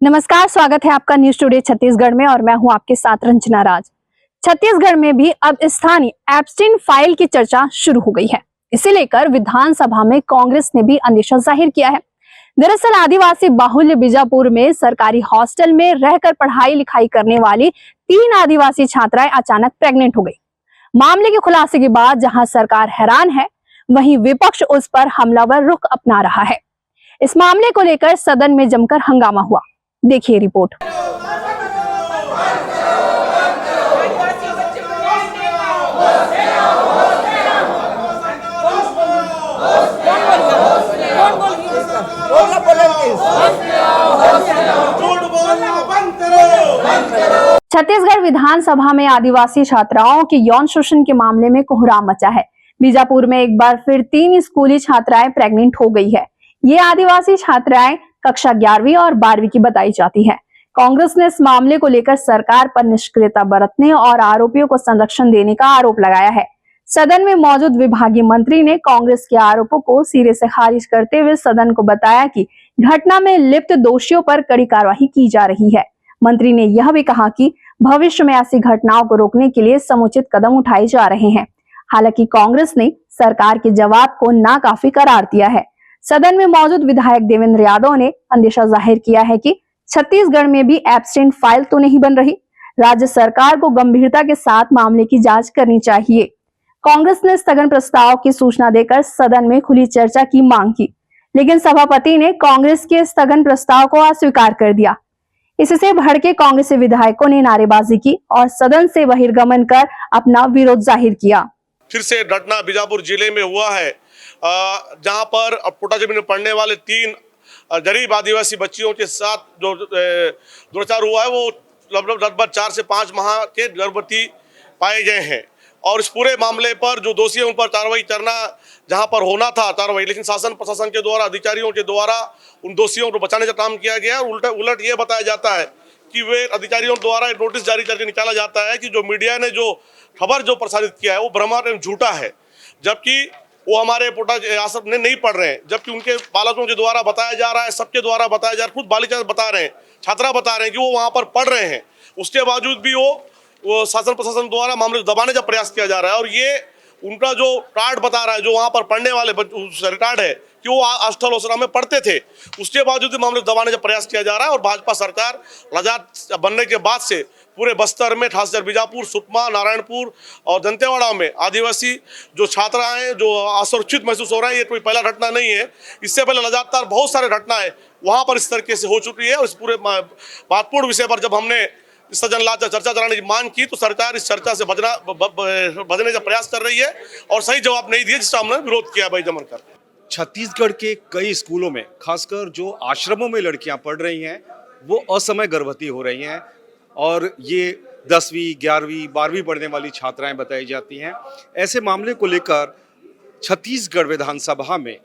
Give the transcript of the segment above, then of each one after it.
नमस्कार, स्वागत है आपका न्यूज टुडे छत्तीसगढ़ में और मैं हूं आपके साथ रंजना राज। छत्तीसगढ़ में भी अब स्थानीय एप्स्टीन फाइल की चर्चा शुरू हो गई है। इसे लेकर विधानसभा में कांग्रेस ने भी अंदेशा जाहिर किया है। दरअसल आदिवासी बाहुल्य बीजापुर में सरकारी हॉस्टल में रहकर पढ़ाई लिखाई करने वाली 3 आदिवासी छात्राएं अचानक प्रेग्नेंट हो गई। मामले के खुलासे के बाद जहां सरकार हैरान है, वहीं विपक्ष उस पर हमलावर रुख अपना रहा है। इस मामले को लेकर सदन में जमकर हंगामा हुआ। देखिए रिपोर्ट। छत्तीसगढ़ विधानसभा में आदिवासी छात्राओं के यौन शोषण के मामले में कोहराम मचा है। बीजापुर में एक बार फिर 3 स्कूली छात्राएं प्रेग्नेंट हो गई है। ये आदिवासी छात्राएं कक्षा 11वीं और 12वीं की बताई जाती है। कांग्रेस ने इस मामले को लेकर सरकार पर निष्क्रियता बरतने और आरोपियों को संरक्षण देने का आरोप लगाया है। सदन में मौजूद विभागीय मंत्री ने कांग्रेस के आरोपों को सिरे से खारिज करते हुए सदन को बताया कि घटना में लिप्त दोषियों पर कड़ी कार्रवाई की जा रही है। मंत्री ने यह भी कहा कि भविष्य में ऐसी घटनाओं को रोकने के लिए समुचित कदम उठाए जा रहे हैं। हालांकि कांग्रेस ने सरकार के जवाब को नाकाफी करार दिया है। सदन में मौजूद विधायक देवेंद्र यादव ने अंदेशा जाहिर किया है कि छत्तीसगढ़ में भी एब्स्टेंट फाइल तो नहीं बन रही। राज्य सरकार को गंभीरता के साथ मामले की जांच करनी चाहिए। कांग्रेस ने स्थगन प्रस्ताव की सूचना देकर सदन में खुली चर्चा की मांग की, लेकिन सभापति ने कांग्रेस के स्थगन प्रस्ताव को अस्वीकार कर दिया। इससे भड़के कांग्रेसी विधायकों ने नारेबाजी की और सदन से बहिर्गमन कर अपना विरोध जाहिर किया। फिर से घटना बीजापुर जिले में हुआ है, जहां पर पोटा जमीन में पढ़ने वाले 3 गरीब आदिवासी बच्चियों के साथ जो दुराचार हुआ है, वो लगभग 4 से 5 माह के गर्भवती पाए गए हैं। और इस पूरे मामले पर जो दोषी है उन पर कार्रवाई करना जहां पर होना था कार्रवाई, लेकिन शासन प्रशासन के द्वारा, अधिकारियों के द्वारा उन दोषियों को बचाने का काम किया गया। उलट ये बताया जाता है कि वे अधिकारियों द्वारा एक नोटिस जारी करके निकाला जाता है कि जो मीडिया ने जो खबर जो प्रसारित किया है वो भ्रमात्मक एवं झूठा है, जबकि वो हमारे पोटा आसफ ने नहीं पढ़ रहे हैं, जबकि उनके बालकों के द्वारा बताया जा रहा है, सबके द्वारा बताया जा रहा है, खुद बालिका बता रहे हैं, छात्रा बता रहे हैं कि वो वहां पर पढ़ रहे हैं। उसके बावजूद भी वो शासन प्रशासन द्वारा मामले को दबाने का प्रयास किया जा रहा है। और ये उनका जो कार्ड बता रहा है, जो वहां पर पढ़ने वाले रिकॉर्ड है कि वो हॉस्टल होसरा में पढ़ते थे, उसके बावजूद भी मामले को दबाने का प्रयास किया जा रहा है। और भाजपा सरकार राजद बनने के बाद से पूरे बस्तर में, खासकर बीजापुर, सुकमा, नारायणपुर और दंतेवाड़ा में आदिवासी जो छात्राएं जो असुरक्षित महसूस हो रहे हैं, ये कोई पहला घटना नहीं है। इससे पहले लगातार बहुत सारे घटनाएं वहां पर इस तरीके से हो चुकी है। और इस पूरे महत्वपूर्ण विषय पर जब हमने सदन ला चर्चा कराने की मांग की, तो सरकार इस चर्चा से बचने का प्रयास कर रही है और सही जवाब नहीं दिया, जिसका हमने विरोध किया भाई जमन कर। छत्तीसगढ़ के कई स्कूलों में, खासकर जो आश्रमों में लड़कियां पढ़ रही हैं, वो असमय गर्भवती हो रही हैं और ये 10वीं, 11वीं, 12वीं पढ़ने वाली छात्राएं बताई जाती हैं। ऐसे मामले को लेकर छत्तीसगढ़ विधानसभा में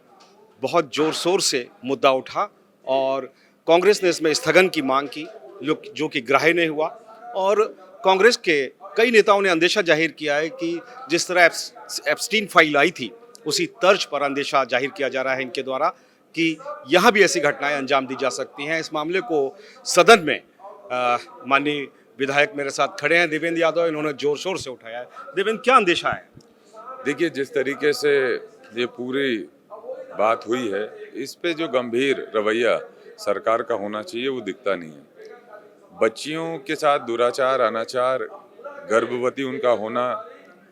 बहुत जोर शोर से मुद्दा उठा और कांग्रेस ने इसमें स्थगन की मांग की, जो कि ग्राह्य नहीं हुआ। और कांग्रेस के कई नेताओं ने अंदेशा जाहिर किया है कि जिस तरह एप्स्टीन फाइल आई थी, उसी तर्ज पर अंदेशा जाहिर किया जा रहा है इनके द्वारा कि यहाँ भी ऐसी घटनाएं अंजाम दी जा सकती हैं। इस मामले को सदन में माननीय विधायक मेरे साथ खड़े हैं, देवेंद्र यादव, इन्होंने जोर शोर से उठाया है। देवेंद्र, क्या अंदेशा है? देखिए, जिस तरीके से ये पूरी बात हुई है, इस पे जो गंभीर रवैया सरकार का होना चाहिए वो दिखता नहीं है। बच्चियों के साथ दुराचार, अनाचार, गर्भवती उनका होना,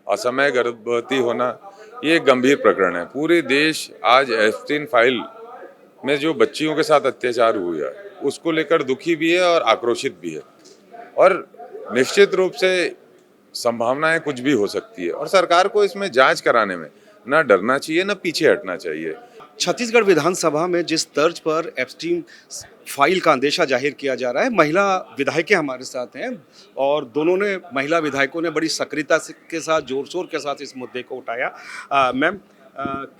असमय गर्भवती होना, ये एक गंभीर प्रकरण है। पूरे देश आज एप्स्टीन फाइल में जो बच्चियों के साथ अत्याचार हुआ है उसको लेकर दुखी भी है और आक्रोशित भी है। और निश्चित रूप से संभावनाएं कुछ भी हो सकती है और सरकार को इसमें जांच कराने में ना डरना चाहिए, ना पीछे हटना चाहिए। छत्तीसगढ़ विधानसभा में जिस तर्ज पर एप्स्टीन फाइल का अंदेशा जाहिर किया जा रहा है, महिला विधायकें हमारे साथ हैं और दोनों ने, महिला विधायकों ने बड़ी सक्रियता के साथ, जोर शोर के साथ इस मुद्दे को उठाया। मैम,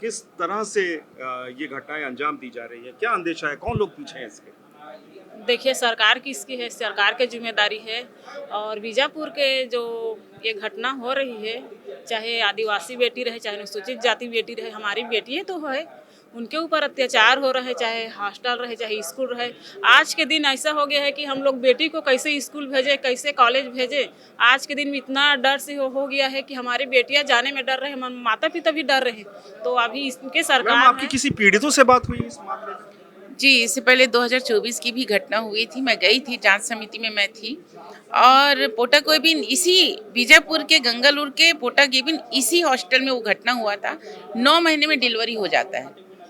किस तरह से ये घटनाएं अंजाम दी जा रही है? क्या अंदेशा है? कौन लोग पीछे हैं इसके? देखिए, सरकार किसकी है, सरकार की जिम्मेदारी है। और बीजापुर के जो ये घटना हो रही है, चाहे आदिवासी बेटी रहे, चाहे अनुसूचित जाति बेटी रहे, हमारी बेटियाँ तो है, उनके ऊपर अत्याचार हो रहा है, चाहे हॉस्टल रहे, चाहे स्कूल रहे। आज के दिन ऐसा हो गया है कि हम लोग बेटी को कैसे स्कूल भेजें, कैसे कॉलेज भेजें। आज के दिन में इतना डर से हो गया है कि हमारी बेटियां जाने में डर रहे हैं, माता पिता भी डर रहे हैं। तो अभी इनके सरकार आपकी किसी पीड़ितों से बात हुई इस मामले में? जी, इससे पहले 2024 की भी घटना हुई थी। मैं गई थी, जांच समिति में मैं थी। और पोटा केबिन इसी बीजापुर के गंगालूर के पोटा केबिन इसी हॉस्टल में वो घटना हुआ था। 9 महीने में डिलीवरी हो जाता है।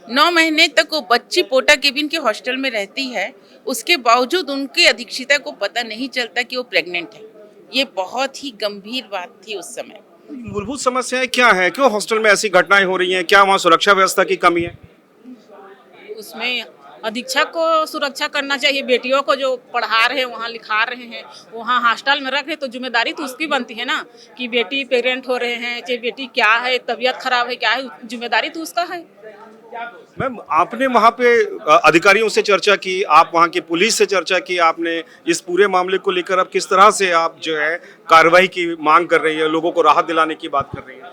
9 महीने तक वो बच्ची पोटा केबिन के हॉस्टल में रहती है, उसके बावजूद उनके अधीक्षिता को पता नहीं चलता कि वो प्रेग्नेंट है। ये बहुत ही गंभीर बात थी उस समय। मूलभूत समस्याएं क्या है? क्यों हॉस्टल में ऐसी घटनाएं हो रही हैं? क्या वहाँ सुरक्षा व्यवस्था की कमी है? उसमें अधीक्षक को सुरक्षा करना चाहिए। बेटियों को जो पढ़ा रहे हैं, वहाँ लिखा रहे हैं, वहाँ हॉस्टल में रख रहे, तो जिम्मेदारी तो उसकी बनती है ना कि बेटी पेरेंट हो रहे हैं, चाहे बेटी क्या है, तबीयत खराब है, क्या है, जिम्मेदारी तो उसका है। मैम, आपने वहाँ पे अधिकारियों से चर्चा की, आप वहाँ की पुलिस से चर्चा की, आपने इस पूरे मामले को लेकर अब किस तरह से आप जो है कार्रवाई की मांग कर रही है, लोगों को राहत दिलाने की बात कर रही है?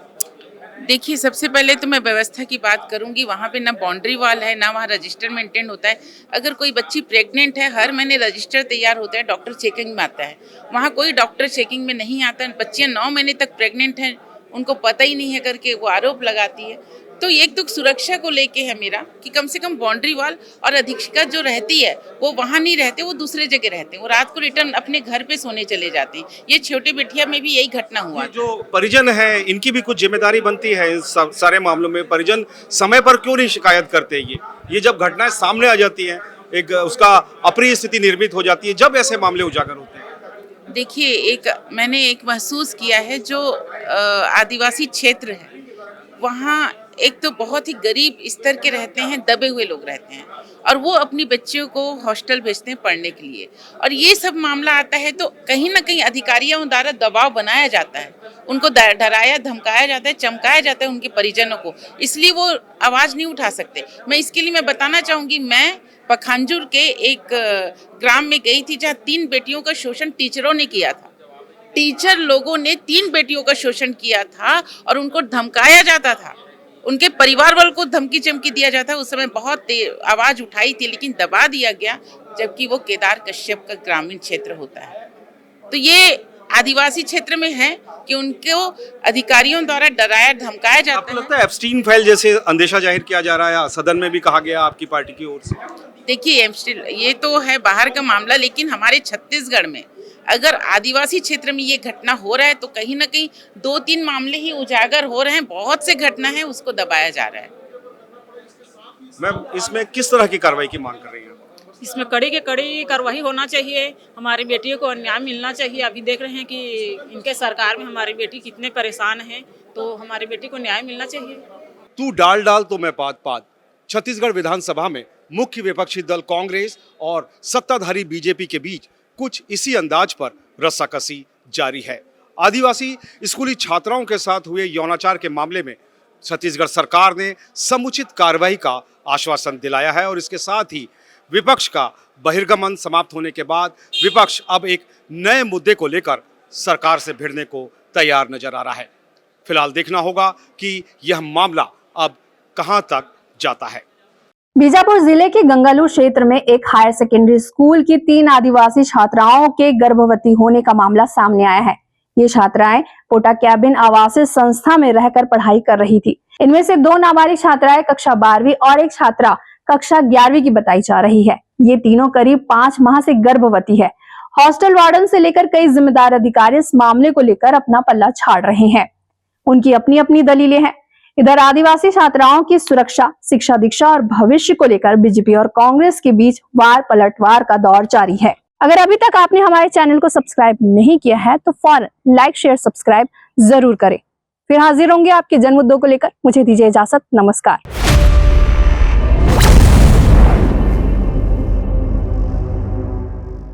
देखिए, सबसे पहले तो मैं व्यवस्था की बात करूंगी। वहाँ पे ना बाउंड्री वॉल है, ना वहाँ रजिस्टर मेंटेन होता है। अगर कोई बच्ची प्रेग्नेंट है, हर महीने रजिस्टर तैयार होता है, डॉक्टर चेकिंग में आता है। वहाँ कोई डॉक्टर चेकिंग में नहीं आता। बच्चियाँ 9 महीने तक प्रेग्नेंट हैं, उनको पता ही नहीं है करके वो आरोप लगाती है। तो एक तो सुरक्षा को लेके है मेरा कि कम से कम बाउंड्री वॉल, और अधीक्षिका जो रहती है वो वहाँ नहीं रहते, वो दूसरे जगह रहते हैं। वो रात को रिटर्न अपने घर पे सोने चले जाते हैं। ये छोटे बिटिया में भी यही घटना हुआ। जो परिजन है, इनकी भी कुछ जिम्मेदारी बनती है इन सारे मामलों में। परिजन समय पर क्यों नहीं शिकायत करते? ये जब घटनाएं सामने आ जाती हैं, एक उसका अप्रिय स्थिति निर्मित हो जाती है, जब ऐसे मामले उजागर होते हैं। देखिए, मैंने एक महसूस किया है, जो आदिवासी क्षेत्र है वहाँ एक तो बहुत ही गरीब स्तर के रहते हैं, दबे हुए लोग रहते हैं, और वो अपनी बच्चियों को हॉस्टल भेजते हैं पढ़ने के लिए। और ये सब मामला आता है तो कहीं ना कहीं अधिकारियों द्वारा दबाव बनाया जाता है, उनको डराया धमकाया जाता है, चमकाया जाता है उनके परिजनों को, इसलिए वो आवाज़ नहीं उठा सकते। मैं बताना चाहूँगी, मैं पखांजूर के एक ग्राम में गई थी जहाँ 3 बेटियों का शोषण टीचरों ने किया था। टीचर लोगों ने 3 बेटियों का शोषण किया था और उनको धमकाया जाता था, उनके परिवार वालों को धमकी चमकी दिया जाता है। उस समय बहुत आवाज उठाई थी, लेकिन दबा दिया गया, जबकि वो केदार कश्यप का ग्रामीण क्षेत्र होता है। तो ये आदिवासी क्षेत्र में है कि उनको अधिकारियों द्वारा डराया धमकाया जाता है। आपको लगता है एप्स्टीन फाइल जैसे अंदेशा जाहिर किया जा रहा है, सदन में भी कहा गया आपकी पार्टी की ओर से? देखिए, ये तो है बाहर का मामला, लेकिन हमारे छत्तीसगढ़ में अगर आदिवासी क्षेत्र में ये घटना हो रहा है तो कहीं ना कहीं 2-3 मामले ही उजागर हो रहे हैं। बहुत से घटना है, उसको दबाया जा रहा है। मैम, इसमें किस तरह की कार्रवाई की मांग कर रही हैं? इसमें कड़ी के कड़ी कार्रवाई होना चाहिए। हमारी बेटियों को न्याय मिलना चाहिए। अभी देख रहे हैं कि इनके सरकार में हमारी बेटी कितने परेशान हैं, तो हमारी बेटी को न्याय मिलना चाहिए। तू डाल डाल तो मैं पात पात। छत्तीसगढ़ विधानसभा में मुख्य विपक्षी दल कांग्रेस और सत्ताधारी बीजेपी के बीच कुछ इसी अंदाज पर रस्साकसी जारी है। आदिवासी स्कूली छात्राओं के साथ हुए यौनाचार के मामले में छत्तीसगढ़ सरकार ने समुचित कार्रवाई का आश्वासन दिलाया है और इसके साथ ही विपक्ष का बहिर्गमन समाप्त होने के बाद विपक्ष अब एक नए मुद्दे को लेकर सरकार से भिड़ने को तैयार नजर आ रहा है। फिलहाल देखना होगा कि यह मामला अब कहां तक जाता है। बीजापुर जिले के गंगालूर क्षेत्र में एक हायर सेकेंडरी स्कूल की 3 आदिवासी छात्राओं के गर्भवती होने का मामला सामने आया है। ये छात्राएं पोटा केबिन आवासीय संस्था में रहकर पढ़ाई कर रही थी। इनमें से 2 नाबालिग छात्राएं कक्षा 12वीं और एक छात्रा कक्षा 11वीं की बताई जा रही है। ये तीनों करीब 5 माह से गर्भवती है। हॉस्टल वार्डन से लेकर कई जिम्मेदार अधिकारी इस मामले को लेकर अपना पल्ला झाड़ रहे हैं। उनकी अपनी अपनी दलीलें हैं। इधर आदिवासी छात्राओं की सुरक्षा, शिक्षा दीक्षा और भविष्य को लेकर बीजेपी और कांग्रेस के बीच वार पलटवार का दौर जारी है। अगर अभी तक आपने हमारे चैनल को सब्सक्राइब नहीं किया है तो फौरन लाइक शेयर सब्सक्राइब जरूर करें। फिर हाजिर होंगे आपके जन मुद्दों को लेकर। मुझे दीजिए इजाजत। नमस्कार।